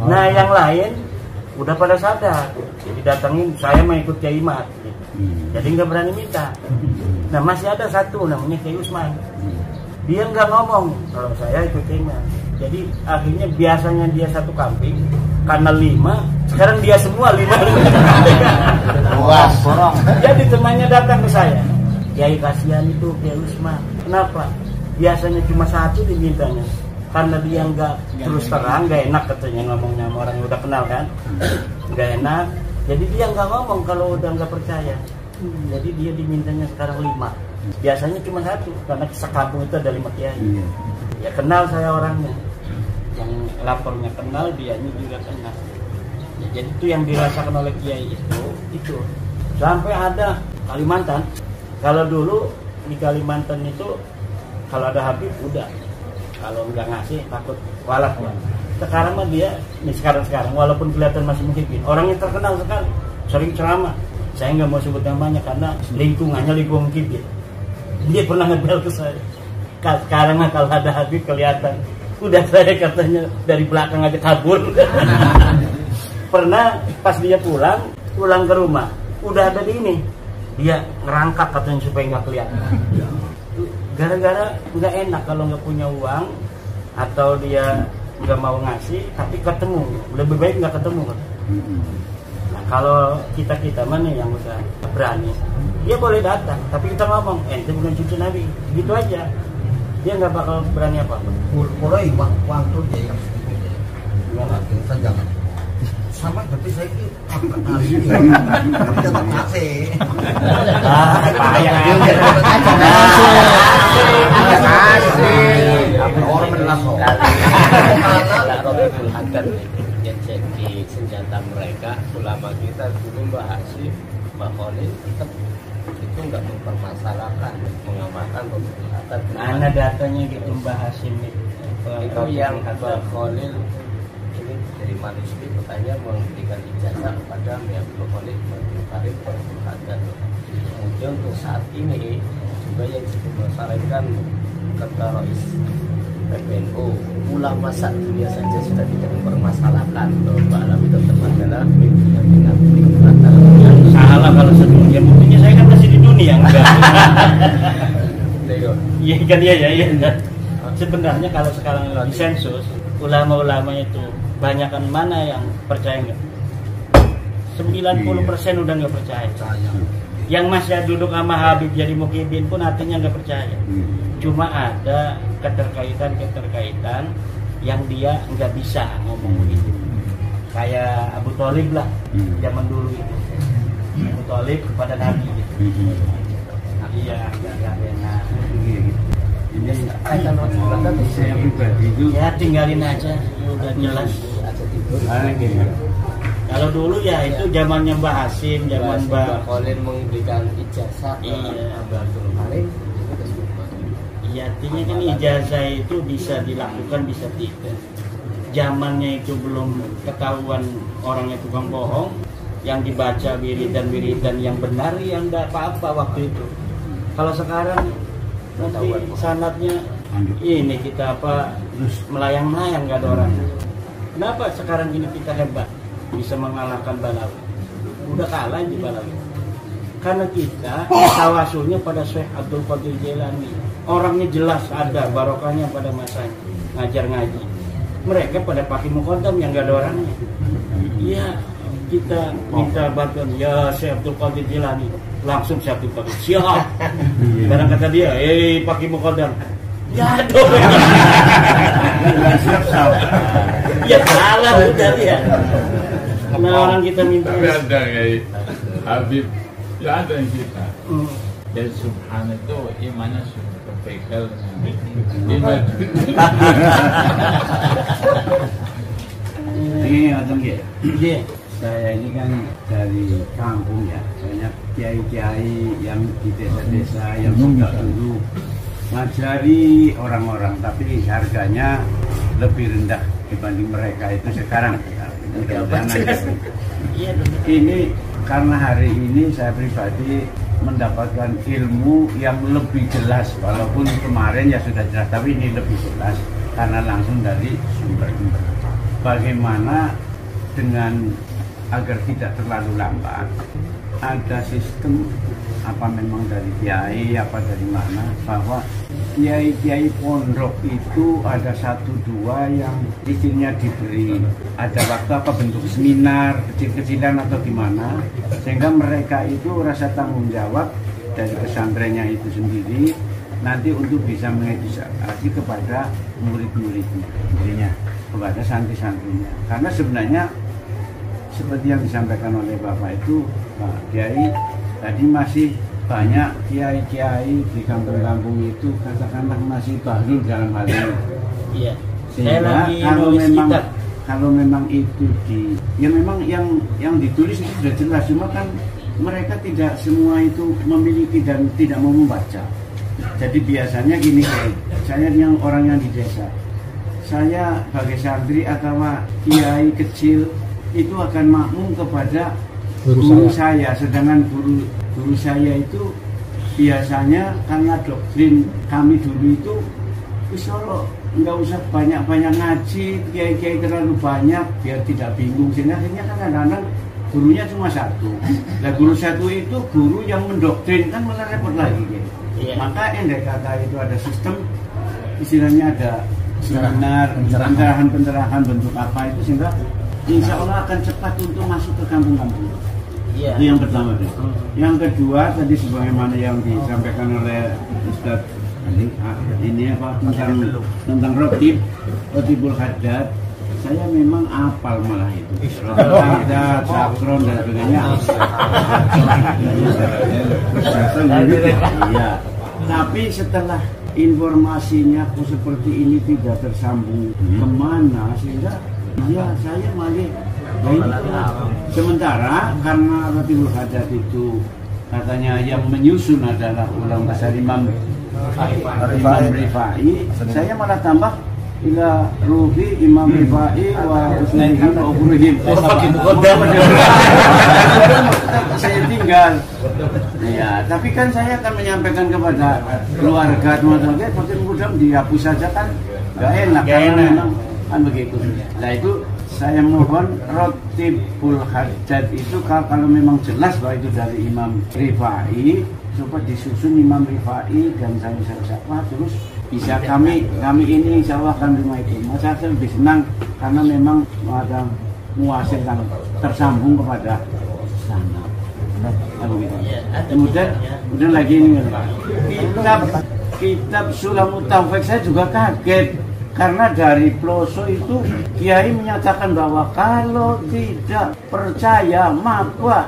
Nah yang lain udah pada sadar, didatengin saya mau ikut Kiai Imat gitu. Jadi nggak berani minta. Nah masih ada satu namanya Kiai Usman, dia nggak ngomong kalau saya ikut Kiai Imat. Jadi akhirnya biasanya dia satu kambing, karena 5 sekarang dia semua 5 Luas. Jadi temannya datang ke saya, Kiai kasihan itu Kiai Usman, kenapa? Biasanya cuma satu dimintanya, karena dia nggak terus terang, nggak enak katanya ngomongnya sama orang yang udah kenal kan, nggak enak. Jadi dia nggak ngomong kalau udah nggak percaya. Jadi dia dimintanya sekarang 5. Biasanya cuma satu, karena sekampung itu ada 5 kiai. Ya kenal saya orangnya, yang lapornya kenal, dianya juga kenal. Ya, jadi itu yang dirasakan oleh kiai itu. Sampai ada Kalimantan. Kalau dulu di Kalimantan itu kalau ada Habib udah, kalau nggak ngasih takut walak ya. Sekarang mah dia, nih sekarang walaupun kelihatan masih muhibin, orangnya terkenal sekali, sering ceramah. Saya nggak mau sebut namanya karena lingkungannya lingkungan kibir. Dia pernah ngebel ke saya. Sekarang mah kalau ada Habib kelihatan, udah saya katanya dari belakang aja kabur. Pernah pas dia pulang ke rumah, udah ada di ini, dia ngerangkak katanya supaya nggak kelihatan. Gara-gara nggak enak kalau nggak punya uang atau dia nggak mau ngasih, tapi ketemu lebih baik nggak ketemu kan. Nah kalau kita mana yang udah berani, dia boleh datang, tapi kita ngomong, ente bukan cucu Nabi, gitu aja. Dia nggak bakal berani apa-apa. Mulai waktu dia yang sedikit, kita jangan. sama berarti saya ini tetap masih payah orang menelas akan jadi senjata mereka. Ulama kita dulu Mbak Hasyim, Mbak Khalil tetap itu nggak mempermasalahkan, mengamalkan pemberatan. mana datanya gitu Mbak Hasyim Itu yang Mbak Khalil ini dari manusia katanya memberikan ijazah kepada Mbak Khalil Karim Perbuatan. Kemudian untuk saat ini juga yang dipermasalahkan kata Rois PBNU, ulama saat dunia saja sudah tidak mempermasalahkan bahwa Mbak Alam itu tetap adalah yang salah kalau sedunia. Buktinya saya kan masih di dunia enggak. Iya kan iya. Sebenarnya kalau sekarang di sensus ulama-ulama itu banyakan mana yang percaya enggak? 90% udah nggak percaya. Yang masih duduk sama Habib jadi Mukhibin pun artinya nggak percaya. Cuma ada keterkaitan yang dia nggak bisa ngomong begitu. Kayak Abu Thalib lah zaman dulu itu. Abu Thalib kepada Nabi gitu. Iya, nggak enak. Ini saya pribadi itu Ya tinggalin aja, udah jelas. Kalau dulu ya itu zamannya Mbak Hasyim, zaman Mbak Khalil memberikan ijazah ke Iya. Mbak Abdul Karim. Iya, artinya kan ijazah itu bisa dilakukan, bisa tidak. Zamannya itu belum ketahuan orangnya tukang bohong, yang dibaca wiridan yang benar, yang enggak apa-apa waktu itu. Kalau sekarang nanti sanadnya ini kita apa melayang-layang nggak ada orang. Kenapa sekarang gini kita hebat bisa mengalahkan Balawi? Udah kalah di Balawi. Karena kita tawasulnya pada Syekh Abdul Qadir Jailani. Orangnya jelas ada barokahnya pada masanya ngajar ngaji. Mereka pada pakai muqaddam yang nggak ada orangnya. Iya, kita minta bantuan ya Syekh Abdul Qadir Jailani, langsung Syekh Abdul Qadir siap. Barang kata dia, pakai muqaddam. Ya dong. Ya salah udah dia. Karena orang kita minta. Tapi ada kayak Habib, ya ada yang kita. Dan Subhan itu imannya sudah terpegal iman. Ini Adem ya. Iya. Saya ini kan dari kampung ya, banyak kiai-kiai yang di desa-desa yang sudah dulu ngajari orang-orang, tapi harganya lebih rendah dibanding mereka itu sekarang. Ini karena hari ini saya pribadi mendapatkan ilmu yang lebih jelas, walaupun kemarin ya sudah jelas, tapi ini lebih jelas karena langsung dari sumber-sumber. Bagaimana dengan agar tidak terlalu lambat, ada sistem apa memang dari kiai apa dari mana, bahwa kiai-kiai pondok itu ada 1-2 yang izinnya diberi ada waktu apa bentuk seminar kecil-kecilan atau gimana, sehingga mereka itu rasa tanggung jawab dari pesantrennya itu sendiri nanti untuk bisa mengedukasi kepada murid-muridnya, intinya kepada santri-santrinya. Karena sebenarnya seperti yang disampaikan oleh Bapak itu, Pak Kiai, tadi masih banyak kiai-kiai di kampung-kampung itu katakanlah masih bahlul dalam hal ini. Iya. Sehingga kalau memang itu ya memang yang ditulis itu sudah jelas, cuma kan mereka tidak semua itu memiliki dan tidak mau membaca. Jadi biasanya gini, saya yang orang yang di desa, saya sebagai santri atau kiai kecil itu akan makmum kepada guru saya, sedangkan guru saya itu biasanya karena doktrin kami dulu itu Solo nggak usah banyak-banyak ngaji, kiai-kiai terlalu banyak biar tidak bingung, sehingga akhirnya kan kadang-kadang gurunya cuma satu. Nah guru satu itu guru yang mendoktrin, kan malah repot lagi gitu. Maka yang kata itu ada sistem, istilahnya ada seminar, pencerahan bentuk apa itu, sehingga insya Allah akan cepat untuk masuk ke kampung-kampung. Iya. Itu yang pertama. Yang kedua tadi sebagaimana yang disampaikan oleh Ustadz ini apa tentang Rotibul Haddad, saya memang apal malah itu. Ada sakron dan sebagainya. Iya. Tapi setelah informasinya kok seperti ini tidak tersambung kemana, sehingga ya saya malah sementara karena Ratibul Hajat itu katanya yang menyusun adalah ulama besar Imam Rifai, saya malah tambah ila ruhi Imam Rifai wa usnihim wa ukurihim. Saya tinggal. Ya, tapi kan saya akan menyampaikan kepada keluarga teman-teman, pakai mudah dihapus saja kan nggak enak karena memang kan begitu. Nah itu saya mohon Ratibul Hajat itu kalau memang jelas bahwa itu dari Imam Rifai, coba disusun Imam Rifai dan saya terus bisa kami ini insya Allah akan terima itu. Masa saya lebih senang karena memang ada muasil yang tersambung kepada sana. Kemudian lagi ini kitab Sulamut Taufik saya juga kaget karena dari Ploso itu Kiai menyatakan bahwa kalau tidak percaya maka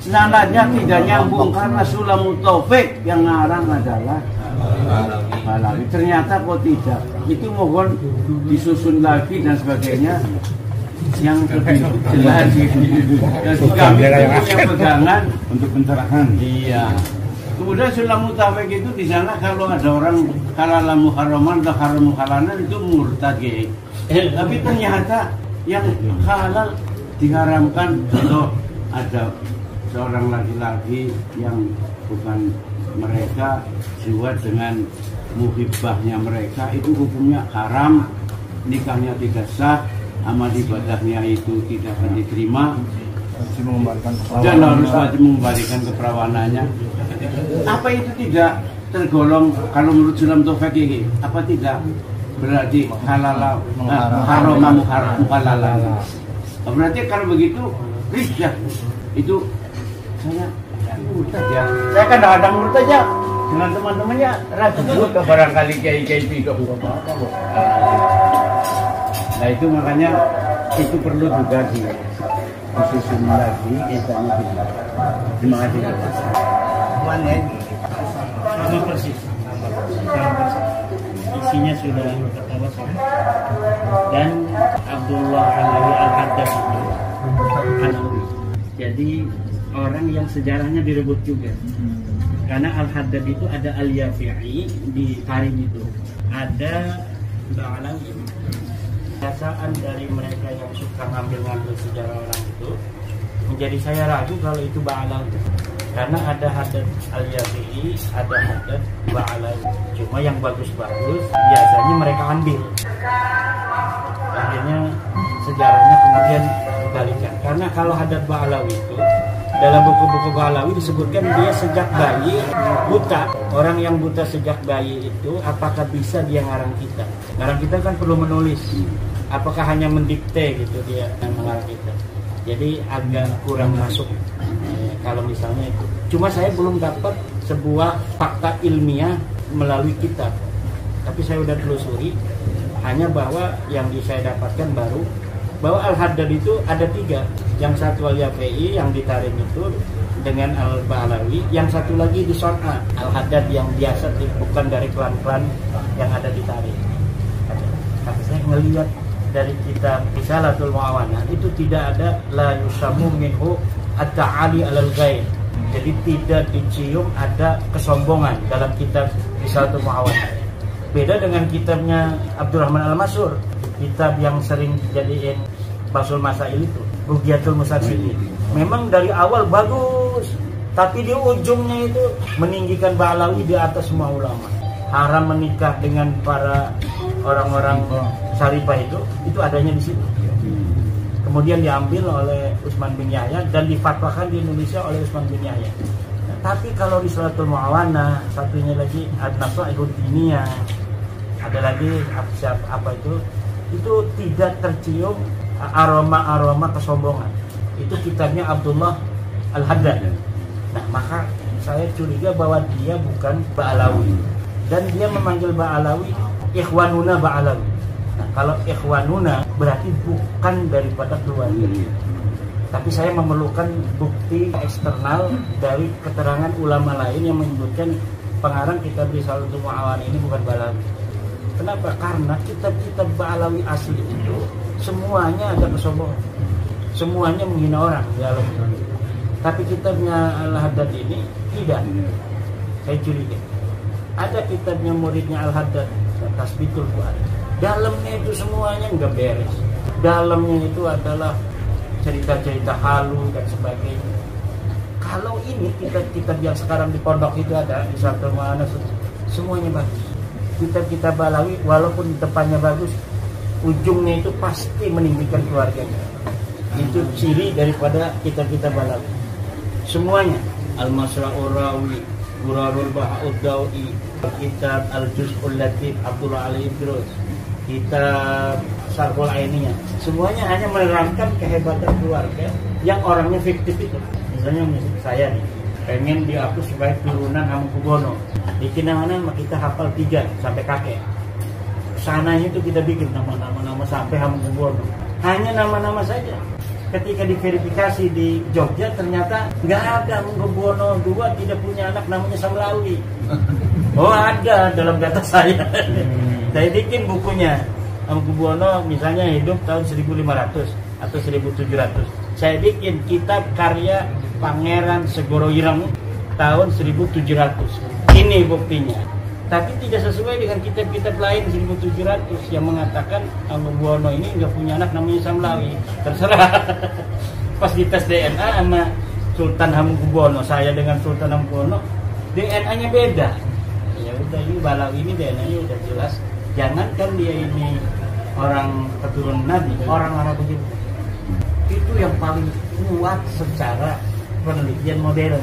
sanadnya tidak nyambung karena Sulamut Taufik yang ngarang adalah Balawi. Ternyata kok tidak. Itu mohon disusun lagi dan sebagainya yang lebih jelas. Dan kami yang pegangan untuk pencerahan. Iya. Kemudian Sulamut Taufik itu di sana kalau ada orang halal muharraman atau haram halalan itu murtad ya. Tapi ternyata yang halal diharamkan atau ada seorang laki-laki yang bukan mereka jiwa dengan muhibbahnya mereka itu hukumnya haram, nikahnya tidak sah, amal ibadahnya itu tidak akan diterima dan harus wajib mengembalikan keperawanannya. Apa itu tidak tergolong kalau menurut Sulam Taufik ini? Apa tidak berarti halal haram muhalalan? Berarti kalau begitu rijah itu saya murtad ya. Saya kan ada murtad aja dengan teman-temannya ragu juga barangkali kiai-kiai tidak apa-apa. Nah itu makanya itu perlu juga disusun lagi kisahnya kita. Terima kasih. Sama persis. Isinya sudah tertawas dan Abdullah Alawi Al-Haddad itu jadi orang yang sejarahnya direbut juga. Karena Al-Haddad itu ada Al-Yafi'i di Tarim itu, ada Ba'alawi. Biasaan dari mereka yang suka ngambil sejarah orang itu menjadi saya ragu kalau itu Ba'alawi. Karena ada Haddad Al-Yafi'i, ada Haddad Ba'alawi. Cuma yang bagus-bagus biasanya mereka ambil. Akhirnya sejarahnya kemudian dibalikan. Karena kalau Haddad Ba'alawi itu dalam buku-buku Ba'alawi disebutkan dia sejak bayi buta. Orang yang buta sejak bayi itu apakah bisa dia ngarang kita? Ngarang kita kan perlu menulis. Apakah hanya mendikte gitu dia yang mengarang kita? Jadi agak kurang masuk kalau misalnya itu. Cuma saya belum dapat sebuah fakta ilmiah melalui kitab. Tapi saya udah telusuri hanya bahwa yang saya dapatkan baru bahwa Al-Haddad itu ada 3. Yang satu Al-Yafi'i yang di Tarim itu dengan Al-Ba'alawi, yang satu lagi di Son'a Al-Haddad yang biasa bukan dari klan-klan yang ada di Tarim. Tapi saya ngelihat dari kitab Risalatul Mu'awanah itu tidak ada la yusamu minhu at-ta'ali alal ghair. Jadi tidak dicium ada kesombongan dalam kitab Risalatul Mu'awanah. Beda dengan kitabnya Abdurrahman Al-Mansur, kitab yang sering dijadiin Basul Masail itu, Bughyatul Musaddidin. Memang dari awal bagus, tapi di ujungnya itu meninggikan Ba'alawi di atas semua ulama. Haram menikah dengan para orang-orang syarifah itu adanya di situ. Kemudian diambil oleh Utsman bin Yahya dan difatwakan di Indonesia oleh Utsman bin Yahya. Tapi kalau di Risalatul Mu'awanah, satunya lagi An-Nasaihud Diniyah, ada lagi apa itu tidak tercium aroma kesombongan. Itu kitabnya Abdullah Al-Haddad. Nah, maka saya curiga bahwa dia bukan Ba'alawi dan dia memanggil Ba'alawi Ikhwanuna Ba'alawi. Nah, kalau ikhwanuna berarti bukan daripada keluarga. Tapi saya memerlukan bukti eksternal dari keterangan ulama lain yang menyebutkan pengarang kitab Risalatul Mu'awan ini bukan Balawi. Kenapa? Karena kitab-kitab Balawi asli itu semuanya ada kesombongan, semuanya menghina orang di dalam. Tapi kitabnya Al-Haddad ini tidak. Saya curiga. Ada kitabnya muridnya Al-Haddad, Tasbitul Fuad. Dalamnya itu semuanya nggak beres. Dalamnya itu adalah cerita-cerita halu dan sebagainya. Kalau ini kitab-kitab yang sekarang di pondok itu ada di Risalatul Mu'awan, semuanya bagus. Kitab-kitab Balawi walaupun depannya bagus, ujungnya itu pasti meninggikan keluarganya. Itu ciri daripada kitab-kitab Balawi. Semuanya Al-Masra'ur Rawi, Durarul Baha'ud Dawi, kitab Al-Juz'ul Latif Abdullah Ali Idrus, kitab Sarhul Ainiyah, semuanya hanya menerangkan kehebatan keluarga yang orangnya fiktif itu. Misalnya saya nih pengen dihapus sebagai turunan Hamengkubuwono, bikin nama kita hafal 3 sampai kakek. Sananya itu kita bikin nama-nama sampai Hamengkubuwono, hanya nama-nama saja. Ketika diverifikasi di Jogja ternyata nggak ada Hamengkubuwono II tidak punya anak namanya Samlawi. Oh ada dalam data saya. Saya bikin bukunya Hamengkubuwono misalnya hidup tahun 1500 atau 1700. Saya bikin kitab karya Pangeran Segoro Ireng tahun 1700. Ini buktinya. Tapi tidak sesuai dengan kitab-kitab lain 1700 yang mengatakan Hamengkubuwono ini nggak punya anak namanya Samlawi. Terserah. Pas dites DNA sama Sultan Hamengkubuwono, saya dengan Sultan Hamengkubuwono, DNA-nya beda. Ya udah, ini Balawi ini DNA-nya udah jelas. Jangankan dia ini orang keturunan Nabi, orang Arab begitu. Itu yang paling kuat secara penelitian modern.